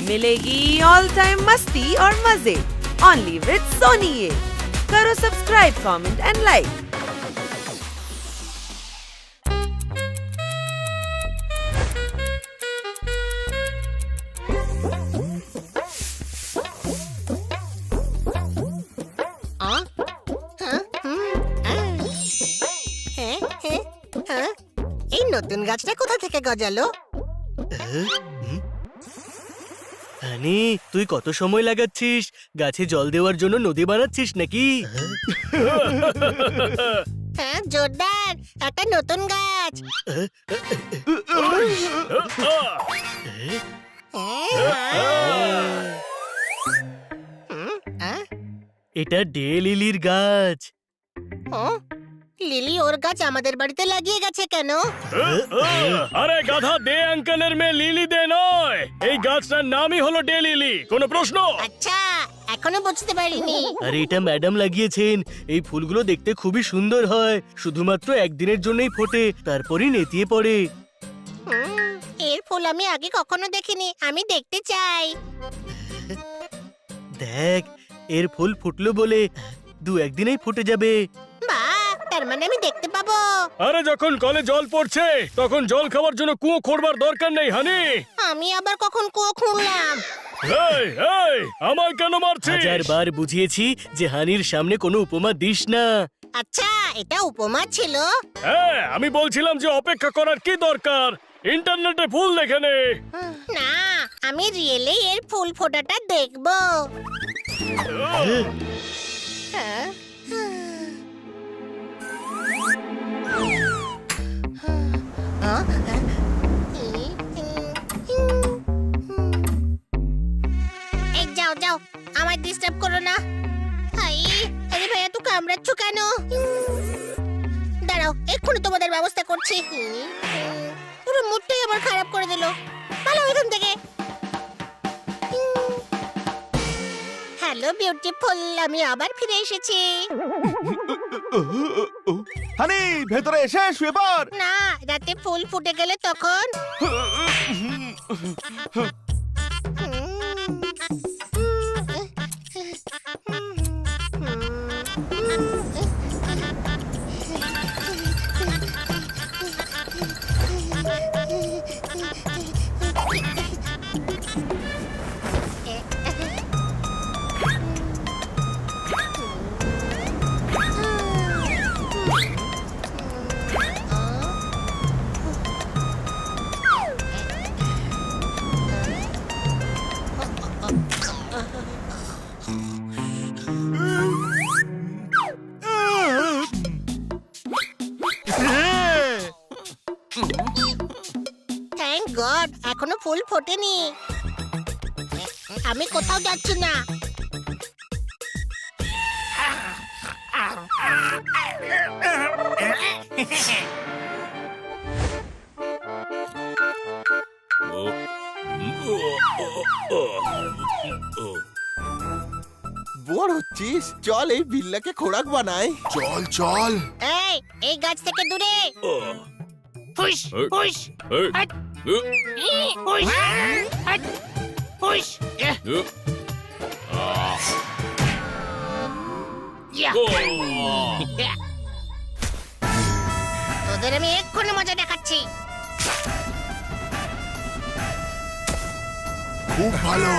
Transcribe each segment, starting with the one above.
मिलेगी all time मस्ती और मजे ओनली विद सोनी ये। करो सब्सक्राइब, कमेंट एंड लाइक। নতুন গাছটা কোথা থেকে গজালো? হানি, তুই কত সময় লাগাচ্ছিস? গাছে জল দেওয়ার জন্য নদী বানাচ্ছিস নাকি? হ্যাঁ জোরদার, একটা নতুন গাছ। এটা ডে লিলির গাছ। লিলি ওর গাছ আমাদের বাড়িতে লাগিয়ে গেছে কেন? আরে গাধা, দে আঙ্কেলের মেয়ে লিলি দে নয়, এই গাছটার নামই হলো ডে লিলি। কোনো প্রশ্ন? আচ্ছা, এখনো বুঝতে পারিনি। আরে এটা ম্যাডাম লাগিয়েছেন। এই ফুলগুলো দেখতে খুবই সুন্দর হয়, শুধুমাত্র একদিনের জন্যই ফোটে, তারপরই নেতিয়ে পড়ে। এর ফুল আমি আগে কখনো দেখিনি, আমি দেখতে চাই। দেখ, এর ফুল ফুটলো বলে দু একদিনেই ফুটে যাবে। বাহ, তার মানে আমি দেখতে পাবো। আরে যখন কলে জল পড়ছে তখন জল খাওয়ার জন্য কুয়ো খোঁড়বার দরকার নেই হানি। আমি আবার কখন কুয়ো খুঁড়লাম? এই এই, আমায় কেন মারছিস? হাজারবার বুঝিয়েছি যে হানির সামনে কোনো উপমা দিস না। আচ্ছা, এটা উপমা ছিল? হ্যাঁ, আমি বলছিলাম যে অপেক্ষা করার কি দরকার, ইন্টারনেটে ফুল দেখে নে। না, আমি রিয়েলি এর ফুল ফোটাটা দেখবো। যাও যাও, আমায় ডিস্টার্ব করো না। হাই, আরে ভাইয়া তুই কামড়াচ্ছ কেন? দাঁড়াও, এক্ষুনি তোমাদের ব্যবস্থা করছি। পুরো মুডটাই আমার খারাপ করে দিল। ভালো এখান থেকে। হ্যালো বিউটিফুল, আমি আবার ফিরে এসেছি। হানি, ভেতরে এসে শুয়ে পড়। না, রাতে ফুল ফুটে গেলে তখন। থ্যাংক গড, এখনো ফুল ফোটেনি। আমি কোথাও যাচ্ছি না। বোর হচ্ছিস? চল এই বিল্লাকে খোরাক বানাই। চল চল। এই গাছ থেকে দূরে। হুশ হুশ হট হুশ হট হুশ। তোদের আমি এক্ষুনি মজা দেখাচ্ছি। খুব ভালো।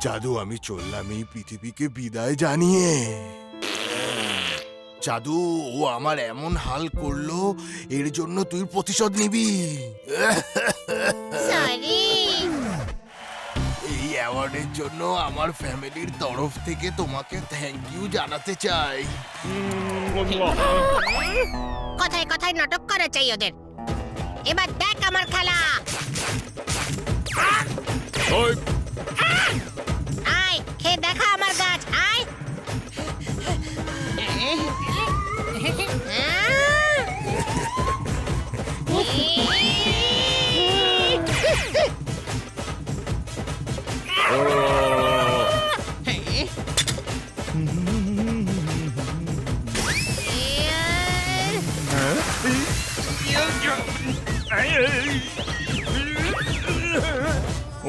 জাদু, আমি চললাম এই পৃথিবীকে বিদায় জানিয়ে। জাদু, ও আমার এমন হাল করলো, এর জন্য তুই প্রতিশোধ নিবি। সরি। এই অ্যাওয়ার্ডের জন্য আমার ফ্যামিলির তরফ থেকে তোমাকে থ্যাংক ইউ জানাতে চাই। কথায় কথায় নাটক করা চাই ওদের। এবার দেখ আমার খেলা। আয়, খেয়ে দেখা আমার গাছ। আয়।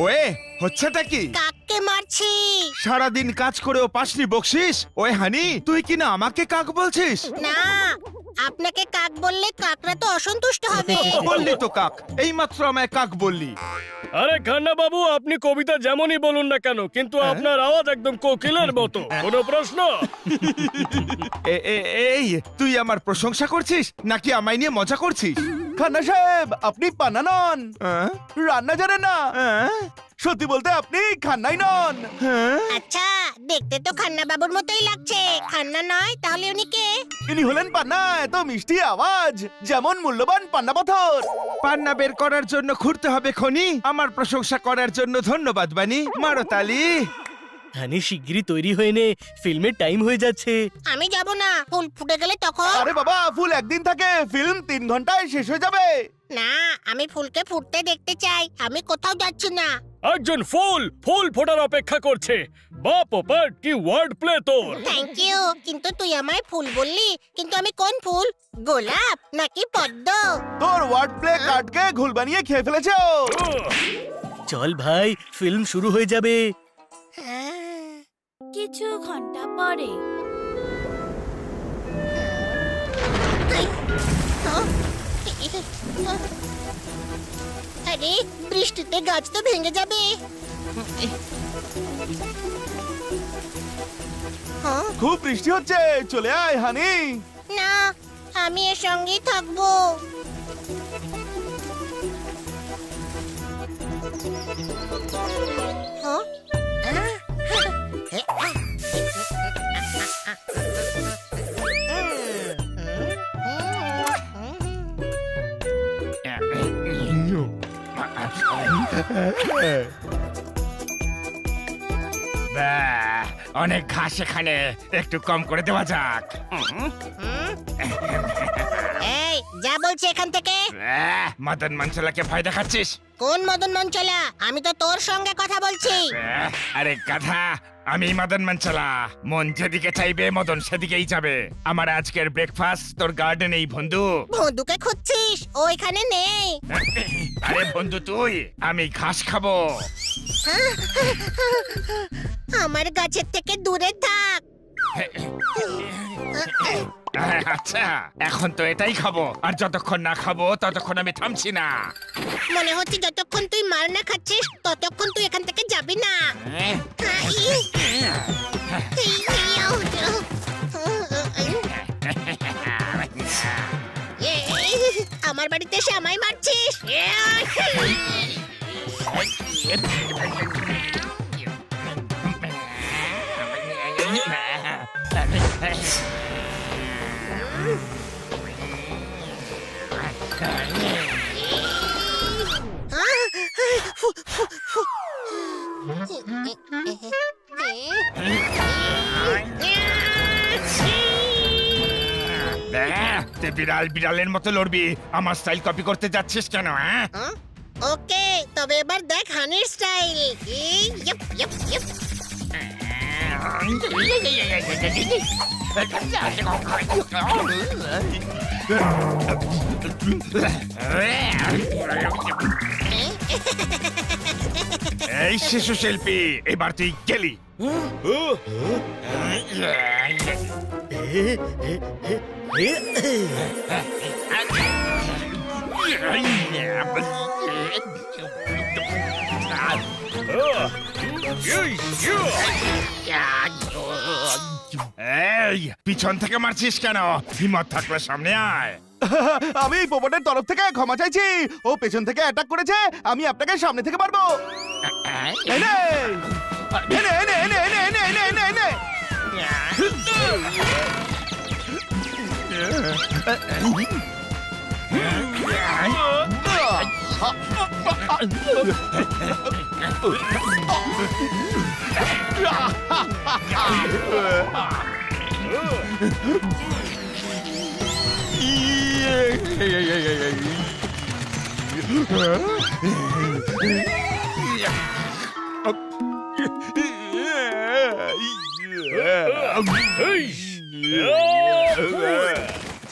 ওয়ে হচ্ছেটা কি? কাককে মারছি। সারাদিন কাজ করেও পাসনি বকশিস? ওই হানি, তুই কিনা আমাকে কাক বলছিস? না, আপনাকে কাক বললে কাকরা তো অসন্তুষ্ট হবে। বললি তো কাক, এইমাত্র আমায় কাক বললি। আরে খান্না বাবু, আপনি কবিতা যেমনই বলুন না কেন, কিন্তু আপনার আওয়াজ একদম কোকিলের মতো। কোনো প্রশ্ন? এই তুই আমার প্রশংসা করছিস নাকি আমায় নিয়ে মজা করছিস? খান্না সাহেব, আপনি পান্না নন, রান্না জানেন না। সত্যি বলতে আপনি খান্নাই নন। আচ্ছা, দেখতে তো খান্না বাবুর মতোই লাগছে। খান্না নয় তাহলে উনি কে? ইনি হলেন পান্না। এত মিষ্টি আওয়াজ, যেমন মূল্যবান পান্না পাথর। পান্না বের করার জন্য ঘুরতে হবে খনি। আমার প্রশংসা করার জন্য ধন্যবাদ বানি। মারো তালি। হানি, শিগগিরই তৈরি হয়ে নে, ফিল্মের টাইম হয়ে যাচ্ছে। আমি যাব না, ফুল ফুটে গেলে তখন। আরে বাবা, ফুল একদিন থাকে, ফিল্ম 3 ঘন্টায় শেষ হয়ে যাবে। না, আমি ফুলকে ফুটতে দেখতে চাই। আমি কোথাও যাচ্ছি না। একজন ফুল ফোটার অপেক্ষা করছে। বাপ পোপট, কি ওয়ার্ড প্লে তোর! থ্যাংক ইউ, কিন্তু তুই আমায় ফুল বললি, কিন্তু আমি কোন ফুল? গোলাপ নাকি পদ্ম? তোর ওয়ার্ড প্লে কাটকে ঘুল বানিয়ে খেয়ে ফেলেছে ও। চল ভাই, ফিল্ম শুরু হয়ে যাবে। কিছু ঘন্টা পরে আরে, বৃষ্টিতে গাছ তো ভেঙে যাবে। খুব বৃষ্টি হচ্ছে, চলে আয় হানি। না, আমি এর সঙ্গেই থাকবো। অনেক ঘাস এখানে, একটু কম করে দেওয়া যাক। এই, যা বলছি এখান থেকে। মদন মঞ্চলাকে ভয় দেখাচ্ছিস? কোন মদন মঞ্চলা? আমি তো তোর সঙ্গে কথা বলছি। আরে গাধা, আমি মদন মঞ্চলা। মন যেদিকে চাইবে মদন সেদিকেই যাবে। আমার আজকের ব্রেকফাস্ট তোর গার্ডেনেই বন্ধু। বন্ধুকে খুঁজছিস? ও এখানে নেই। আরে বন্ধু তুই, আমি ঘাস খাবো। আমার গাছের থেকে দূরে থাক। আচ্ছা, এখন তো এটাই খাবো, আর যতক্ষণ না খাবো ততক্ষণ আমি থামছি না। মনে হচ্ছে যতক্ষণ তুই মার না খাচ্ছিস ততক্ষণ তুই এখান থেকে যাবি না। আমার বাড়িতে এসে আমায় মারছিস? তুই বিড়ালের মতো লড়বি, আমার স্টাইল কপি করতে যাচ্ছিস কেন? ওকে, তবে এবার দেখ হানির স্টাইল। এই শিশু শিল্পী, এবার তুই গেলি। এই, পিছন থেকে মারছিস কেন? হিম্মত থাকলে সামনে আয়। আমি পোপটের তরফ থেকে ক্ষমা চাইছি। ও পেছন থেকে অ্যাটাক করেছে, আমি আপনাকে সামনে থেকে মারবো। এনে এনে এনে এনে এনে এনে এনে এনে এনে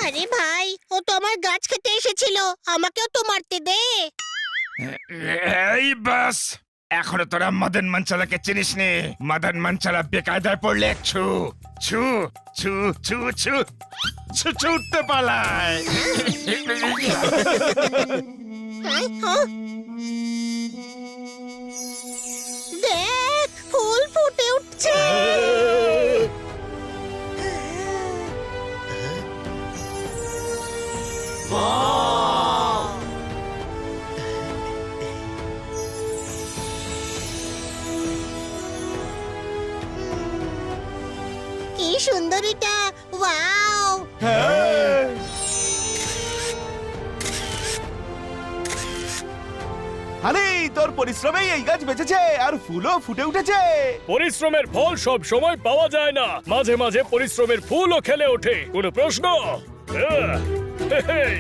আরে ভাই, ও তো আমার গাছ খেতে এসেছিল, আমাকেও তো মারতে দে। এই বাস, এখনো তোরা মদন মঞ্চলাকে চিনিস নি। মদন মঞ্চলা বেকায়দায় পড়লে ছু ছু ছু ছু ছু ছু ছুটতে পালায়। হ্যাঁ, হ্যাঁ। দেখ, ফুল ফুটে উঠছে। কি সুন্দর এটা, ওয়াও। আরে তোর পরিশ্রমেই এই গাছ বেঁচেছে আর ফুলও ফুটে উঠেছে। পরিশ্রমের ফল সব সময় পাওয়া যায় না, মাঝে মাঝে পরিশ্রমের ফুলও খেলে ওঠে। কোনো প্রশ্ন? হেই।